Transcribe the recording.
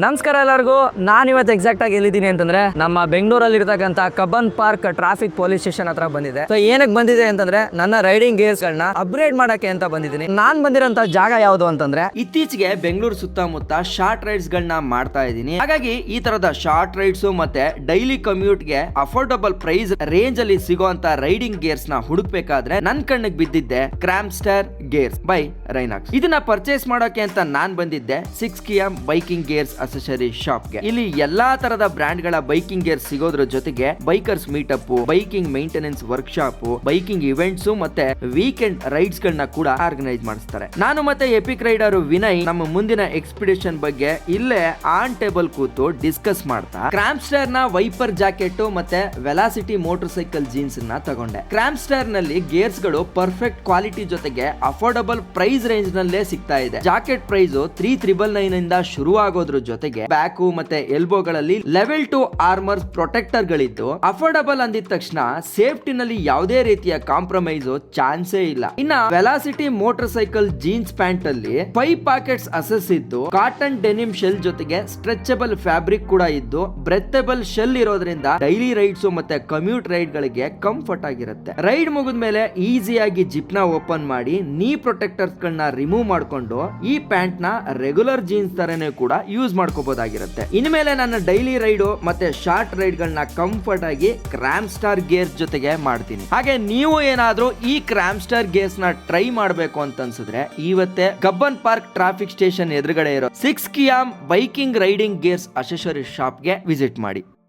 ನಮಸ್ಕಾರ ಎಲ್ಲರಿಗೂ. ನಾನು ಇವತ್ತು ಎಕ್ಸಾಕ್ಟ್ ಆಗಿ ಎಲ್ಲಿದ್ದೀನಿ ಅಂತಂದ್ರೆ ನಮ್ಮ ಬೆಂಗಳೂರಲ್ಲಿ ಇರ್ತಕ್ಕಂಥ Cubbon park traffic police station ಹತ್ರ ಬಂದಿದೆ. ಸೊ ಏನಕ್ಕೆ ಬಂದಿದೆ ಅಂತಂದ್ರೆ ನನ್ನ ರೈಡಿಂಗ್ ಗೇರ್ಸ್ ಗಳನ್ನ ಅಪ್ಗ್ರೇಡ್ ಮಾಡಕ್ಕೆ ಅಂತ ಬಂದಿದ್ದೀನಿ. ನಾನ್ ಬಂದಿರೋಂತ ಜಾಗ ಯಾವುದು ಅಂತಂದ್ರೆ ಇತ್ತೀಚೆಗೆ ಬೆಂಗಳೂರು ಸುತ್ತಮುತ್ತ ಶಾರ್ಟ್ ರೈಡ್ಸ್ ಗಳನ್ನ ಮಾಡ್ತಾ ಇದ್ದೀನಿ. ಹಾಗಾಗಿ ಈ ತರದ ಶಾರ್ಟ್ ರೈಡ್ಸ್ ಮತ್ತೆ ಡೈಲಿ ಕಮ್ಯೂಟ್ ಗೆ ಅಫೋರ್ಡಬಲ್ ಪ್ರೈಸ್ ರೇಂಜ್ ಅಲ್ಲಿ ಸಿಗುವಂತ ರೈಡಿಂಗ್ ಗೇರ್ಸ್ ನ ಹುಡುಕ್ಬೇಕಾದ್ರೆ ನನ್ ಕಣ್ಣಿಗೆ ಬಿದ್ದಿದ್ದೆ ಕ್ರಾಮ್ಸ್ಟರ್ ಗೇರ್ಸ್ ಬೈ ರೈನಾಕ್ಸ್. ಇದನ್ನ ಪರ್ಚೇಸ್ ಮಾಡೋಕೆ ಅಂತ ನಾನ್ ಬಂದಿದ್ದೆ 6KM biking gears accessory shop ಗೆ. ಇಲ್ಲಿ ಎಲ್ಲಾ ತರದ ಬ್ರಾಂಡ್ ಗಳ ಬೈಕಿಂಗ್ ಗೇರ್ ಸಿಗೋದ್ರ ಜೊತೆಗೆ bikers meetup, biking maintenance work shop, biking events ಮತ್ತೆ ವೀಕೆಂಡ್ ರೈಡ್ಸ್ ಗಳನ್ನ ಕೂಡ ಆರ್ಗನೈಸ್ ಮಾಡಿಸ್ತಾರೆ. ನಾನು ಮತ್ತೆ ಎಪಿಕ್ ರೈಡರ್ ವಿನಯ್ ನಮ್ಮ ಮುಂದಿನ ಎಕ್ಸ್ಪಿಡಿಷನ್ ಬಗ್ಗೆ ಇಲ್ಲೇ ಆನ್ ಟೇಬಲ್ ಕೂತು ಡಿಸ್ಕಸ್ ಮಾಡ್ತಾ ಕ್ರಾಮ್ಸ್ಟರ್ ನ ವೈಪರ್ ಜಾಕೆಟ್ ಮತ್ತೆ ವೆಲಾಸಿಟಿ ಮೋಟರ್ ಸೈಕಲ್ ಜೀನ್ಸ್ ನ ತಗೊಂಡೆ. ಕ್ರಾಮ್ಸ್ಟರ್ ನಲ್ಲಿ ಗೇರ್ಸ್ ಗಳು ಪರ್ಫೆಕ್ಟ್ ಕ್ವಾಲಿಟಿ ಜೊತೆಗೆ ಅಫೋರ್ಡಬಲ್ ಪ್ರೈಸ್ ರೇಂಜ್ ನಲ್ಲೇ ಸಿಗ್ತಾ ಇದೆ. ಜಾಕೆಟ್ ಪ್ರೈಸ್ 3999 ಇಂದ ಶುರು ಆಗೋದ್ರ ಜೊತೆಗೆ ಬ್ಯಾಕು ಮತ್ತೆ ಎಲ್ಬೋಗಳಲ್ಲಿ ಲೆವೆಲ್ 2 ಆರ್ಮರ್ ಪ್ರೊಟೆಕ್ಟರ್ ಗಳಿದ್ದು ಅಫೋರ್ಡಬಲ್ ಅಂದಿದ ತಕ್ಷಣ ಸೇಫ್ಟಿ ನಲ್ಲಿ ಯಾವುದೇ ರೀತಿಯ ಕಾಂಪ್ರಮೈಸ್ ಚಾನ್ಸೇ ಇಲ್ಲ. ಇನ್ನ velocity motor cycle jeans pant ಅಲ್ಲಿ 5 ಪಾಕೆಟ್ಸ್ ಅಸೆಸ್ ಇದ್ದು ಕಾಟನ್ ಡೆನಿಮ್ ಶೆಲ್ ಜೊತೆಗೆ ಸ್ಟ್ರೆಚಬಲ್ ಫ್ಯಾಬ್ರಿಕ್ ಕೂಡ ಇದ್ದು ಬ್ರೆಥಬಲ್ ಶೆಲ್ ಇರೋದ್ರಿಂದ ಡೈಲಿ ರೈಡ್ಸ್ ಮತ್ತೆ ಕಮ್ಯೂಟ್ ರೈಡ್ ಗಳಿಗೆ ಕಂಫರ್ಟ್ ಆಗಿರುತ್ತೆ. ರೈಡ್ ಮುಗಿದ್ಮೇಲೆ ಈಸಿಯಾಗಿ ಜಿಪ್ ನ ಓಪನ್ ಮಾಡಿ ನೀ ಪ್ರೊಟೆಕ್ಟರ್ಸ್ ಗಳನ್ನ ರಿಮೂವ್ ಮಾಡ್ಕೊಂಡು ಈ ಪ್ಯಾಂಟ್ ನ ರೆಗ್ಯುಲರ್ ಜೀನ್ಸ್ ತರನೇ ಕೂಡ ಯೂಸ್ ಮಾಡ್ಕೋಬಹುದಾಗಿರುತ್ತೆ. ಇನ್ಮೇಲೆ ನನ್ನ ಡೈಲಿ ರೈಡ್ ಮತ್ತೆ ಶಾರ್ಟ್ ರೈಡ್ ಗಳನ್ನ ಕಂಫರ್ಟ್ ಆಗಿ ಕ್ರಾಮ್ಸ್ಟರ್ ಗೇರ್ಸ್ ಜೊತೆಗೆ ಮಾಡ್ತೀನಿ. ಹಾಗೆ ನೀವು ಏನಾದ್ರೂ ಈ ಕ್ರಾಮ್ಸ್ಟರ್ ಗೇರ್ಸ್ ನ ಟ್ರೈ ಮಾಡಬೇಕು ಅಂತ ಅನ್ಸಿದ್ರೆ ಇವತ್ತೇ ಕಬ್ಬನ್ ಪಾರ್ಕ್ ಟ್ರಾಫಿಕ್ ಸ್ಟೇಷನ್ ಎದುರುಗಡೆ ಇರೋ 6KM biking riding gears accessory shop ಗೆ ವಿಸಿಟ್ ಮಾಡಿ.